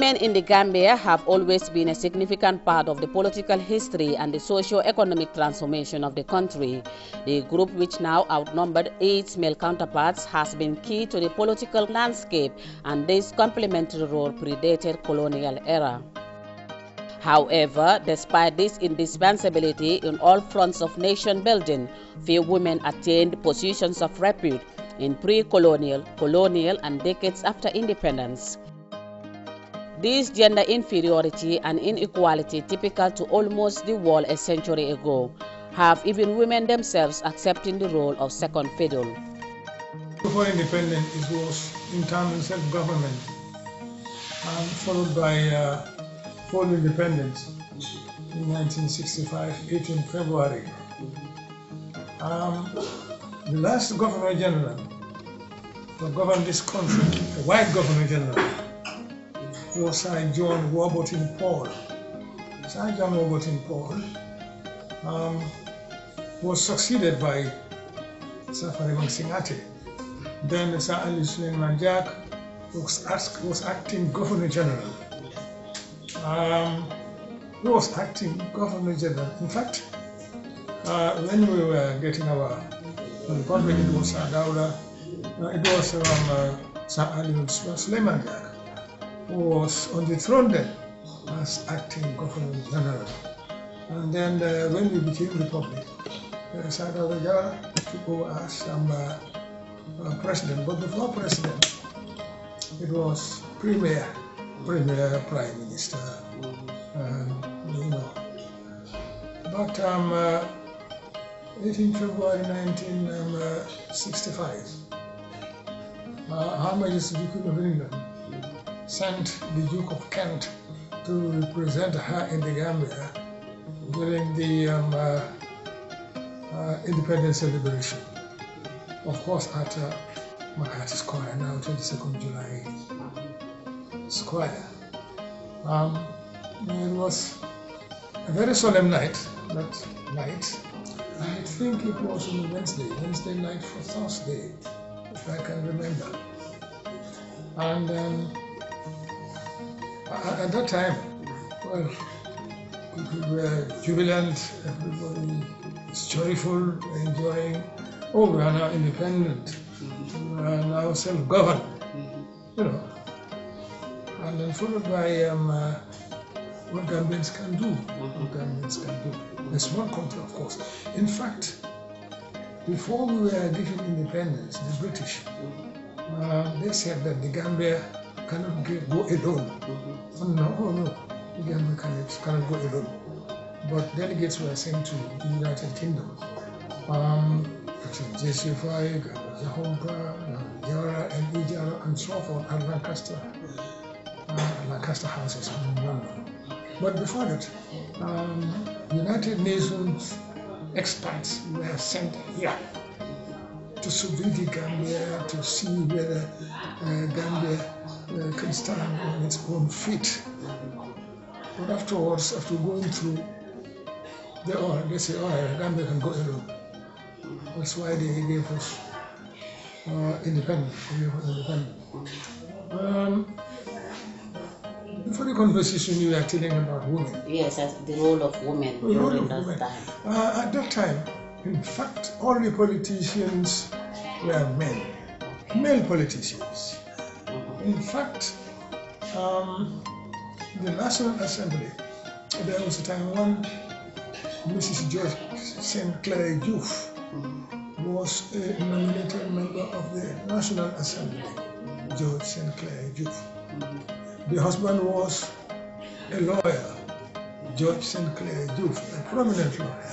Women in the Gambia have always been a significant part of the political history and the socio-economic transformation of the country. The group, which now outnumbered its male counterparts, has been key to the political landscape, and this complementary role predated colonial era. However, despite this indispensability in all fronts of nation building, few women attained positions of repute in pre-colonial, colonial, and decades after independence. This gender inferiority and inequality, typical to almost the world a century ago, have even women themselves accepting the role of second fiddle. Before independence, it was internal self-government, followed by full independence in 1965, 18 February. The last Governor General to govern this country, the white Governor General, was Sir John Warburton Paul. Sir John Warburton Paul was succeeded by Sir Farimang Singate. Then Sir Ali Suleiman Jack was acting Governor General. He was acting Governor General. In fact, when we were getting our republic, it was Sir Dauda, it was Sir Ali Suleiman Jack, who was on the throne then as acting Governor General. And then when we became republic, Sir Dauda took over as president. But before president, it was premier, prime minister, you know. But 18 February 1965, Her Majesty the Queen of England sent the Duke of Kent to represent her in the Gambia during the independence celebration. Of course, at Makati Square, now 22nd July Square. It was a very solemn night, that night. I think it was on Wednesday night for Thursday, if I can remember. And at that time, well, people were jubilant, everybody was joyful, enjoying, oh, we are now independent, we are now self-governed, you know. And then followed by what Gambians can do, A small country, of course. In fact, before we were given independence, the British, they said that the Gambia cannot go alone. Oh no, the Gambia cannot go alone. But delegates were sent to the United Kingdom. JC5, Jahompa, Yara, and Ijara, and so forth, and Lancaster houses in London. But before that, United Nations experts were sent here to survey the Gambia, to see whether Gambia can stand on its own feet. But afterwards, after going through, they say, all right, Gambia can go alone. That's why they gave us independence. Before the conversation, you were telling about women. Yes, the role of women during that time. At that time, in fact, all the politicians were men, male politicians. In fact, the National Assembly, there was a time when Mrs. George St. Clair Diouf was a nominated member of the National Assembly, George St. Clair Diouf. The husband was a lawyer, George St. Clair Diouf, a prominent lawyer.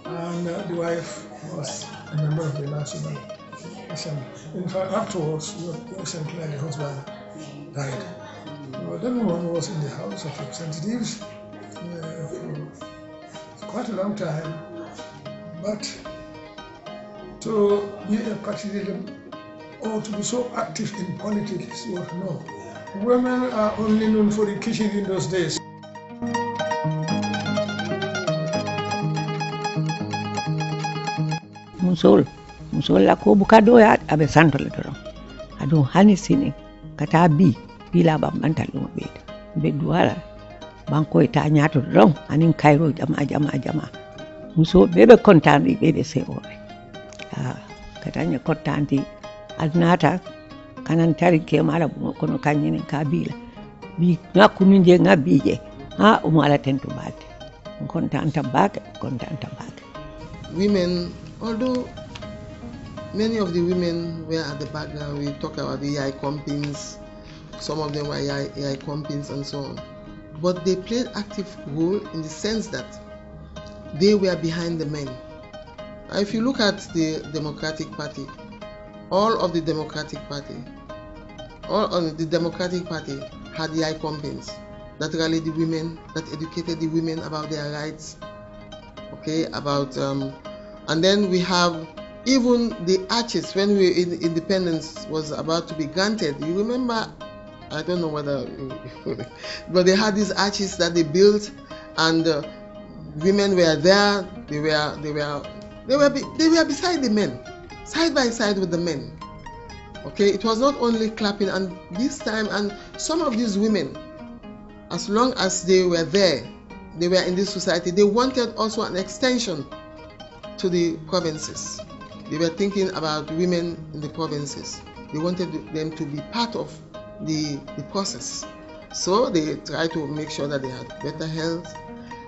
And the wife was a member of the National Assembly. In fact, afterwards, George St. Clair, the husband, died. Well, that woman was in the House of Representatives for quite a long time. But to be a party leader or to be so active in politics, you know, women are only known for the kitchen in those days. Musol la ko buka do ya abe santo le doro adu hani sini kata bi bila bambantal ɗum ɓe duwala banko e ta ñaato ron anin kayro jama musoɓe ɓe kontanɗi ɓeɗe sewoɓe kataña kottanti adnata kanan tari kemala kono kañinen ka biila bi ŋakkunu je ŋabbije omo ala tento balde kontanta bake. Women, although many of the women were at the background, we talk about the Yai Compins, some of them were Yai Compins and so on, but they played active role in the sense that they were behind the men. If you look at the Democratic Party, all of the Democratic Party had Yai Compins that rallied the women, that educated the women about their rights, and then we have even the arches when independence was about to be granted. You remember, I don't know whether, but they had these arches that they built, and women were there. They were beside the men, side by side with the men. It was not only clapping, and this time, and some of these women, as long as they were there, they were in this society, they wanted also an extension to the provinces. They were thinking about women in the provinces. They wanted them to be part of the process. So they tried to make sure that they had better health.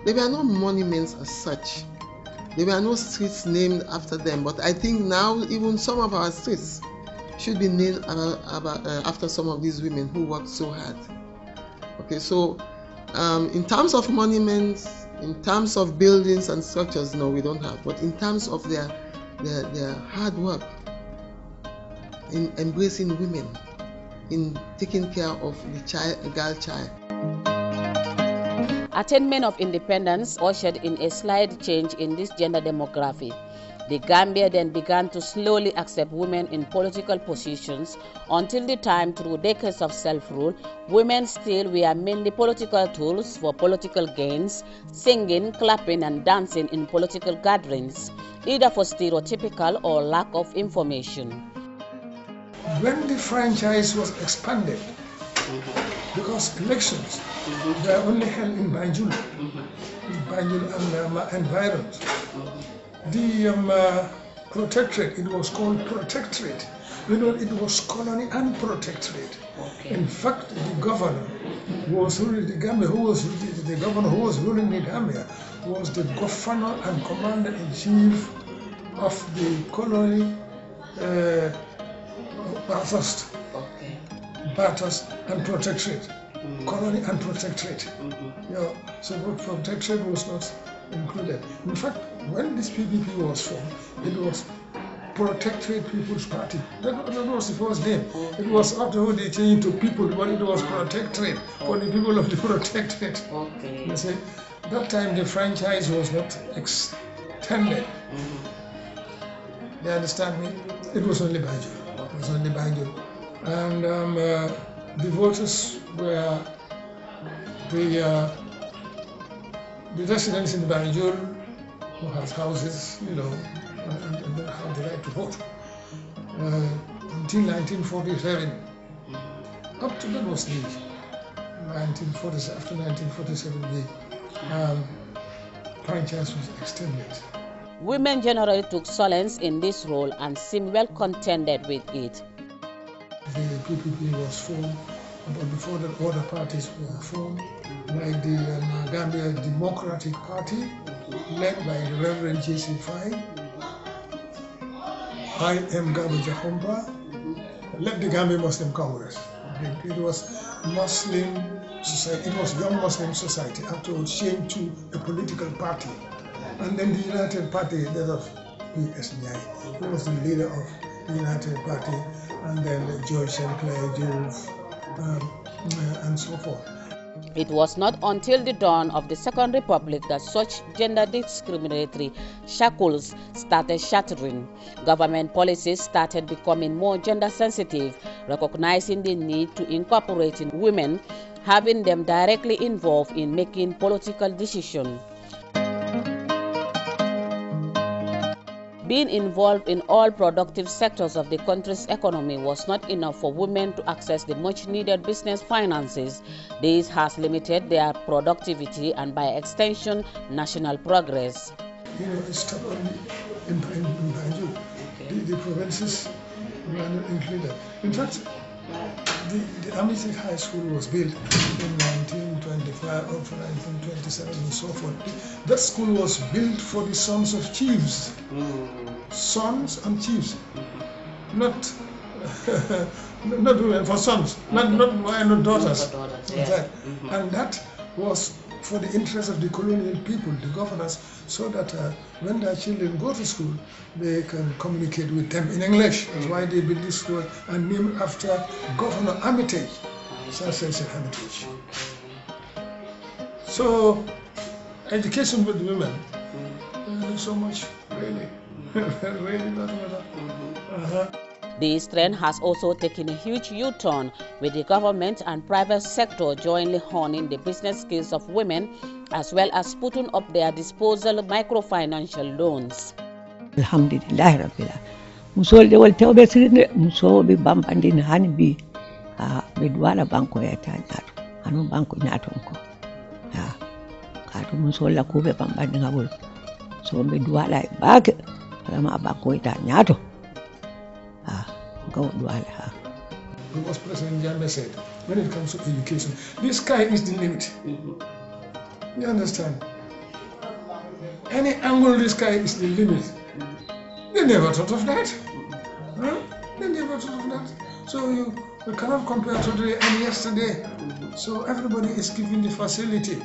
There were no monuments as such. There were no streets named after them. But I think now even some of our streets should be named after some of these women who worked so hard. So in terms of monuments, in terms of buildings and structures, no, we don't have. But in terms of their hard work in embracing women, in taking care of the girl child. Attainment of independence ushered in a slight change in this gender demography. The Gambia then began to slowly accept women in political positions until the time, through decades of self-rule, women still were mainly political tools for political gains, singing, clapping and dancing in political gatherings, either for stereotypical or lack of information. When the franchise was expanded, because elections were only held in Banjul, and environs, the protectorate, it was called protectorate. It was colony and protectorate. In fact, the governor who was ruling the Gambia, the governor who was ruling the Gambia, was the governor and commander-in-chief of the colony, Bathurst and protectorate. Colony and protectorate. So protectorate was not included. In fact, when this PPP was formed, it was Protectorate People's Party. That was the first name. It was after they changed to People, but it was Protectorate for the people of the Protectorate. You see, that time the franchise was not extended. You understand me? It was only Banjul. And the voters were the residents in Banjul who has houses, and have the right to vote. Until 1947, up to that was the 1947. After 1947, the franchise was extended. Women generally took solace in this role and seemed well contented with it. The PPP was formed, but before that, other parties were formed, like the Gambia Democratic Party, led by the Reverend J.C. Fine. I am Gambia Jahomba, led the Gambia Muslim Congress. It was Muslim society. It was Young Muslim Society. Afterwards, changed to a political party, and then the United Party, that of PSNI, who was the leader of the United Party, and then George St. Clair Jules, and so forth. It was not until the dawn of the Second Republic that such gender discriminatory shackles started shattering. Government policies started becoming more gender sensitive, recognizing the need to incorporate women, having them directly involved in making political decisions. Being involved in all productive sectors of the country's economy was not enough for women to access the much-needed business finances. This has limited their productivity and, by extension, national progress. It stopped only in Banjul. The provinces were not included. In fact, the Amity High School was built in 1925 up to 1927 and so forth. That school was built for the sons of chiefs. Sons and chiefs. Not women, for sons, not daughters. And that was for the interest of the colonial people, the governors, so that when their children go to school, they can communicate with them in English. That's why they built this school and named after Governor Armitage, Sir Armitage. So, education with women, not so much, really. Really not much. This trend has also taken a huge U-turn, with the government and private sector jointly honing the business skills of women, as well as putting up their disposal microfinancial loans. Alhamdulillah Rabbil Musol de wal tawbe sirinde muso bi bambandin hani bi be duwala banko ya ta nyato anu banko nyato ko ya kadu musol la ko be bambandin ngabul so be duwala baake ma banko ya ta nyato Because President Gambia said, when it comes to education, the sky is the limit. You understand? Any angle, the sky is the limit. They never thought of that. They never thought of that. So you cannot compare today and yesterday. So everybody is given the facility.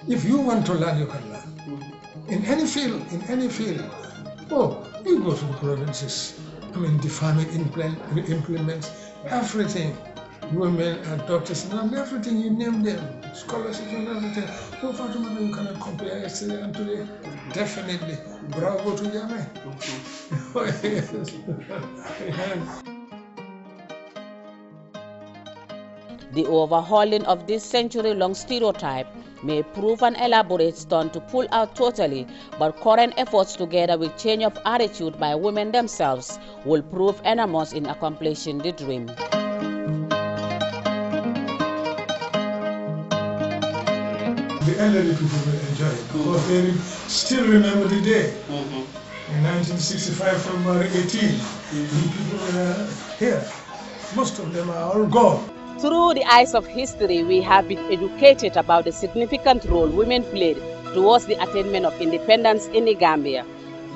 If you want to learn, you can learn. In any field, Oh, you go to the provinces. I mean, the farming implements everything. Women and doctors and everything, you name them. Scholarships and everything. So far, you cannot compare yesterday and today. Definitely. Bravo to Yame. The overhauling of this century-long stereotype may prove an elaborate stunt to pull out totally, but current efforts together with change of attitude by women themselves will prove enormous in accomplishing the dream. The elderly people will enjoy it because they still remember the day. In 1965, February 18, when people were here. Most of them are all gone. Through the eyes of history, we have been educated about the significant role women played towards the attainment of independence in the Gambia.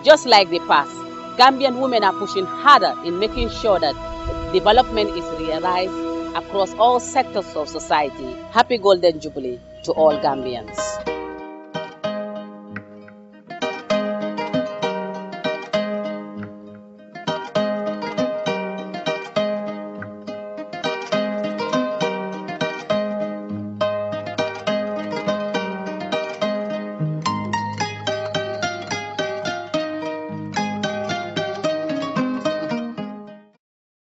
Just like the past, Gambian women are pushing harder in making sure that development is realized across all sectors of society. Happy Golden Jubilee to all Gambians.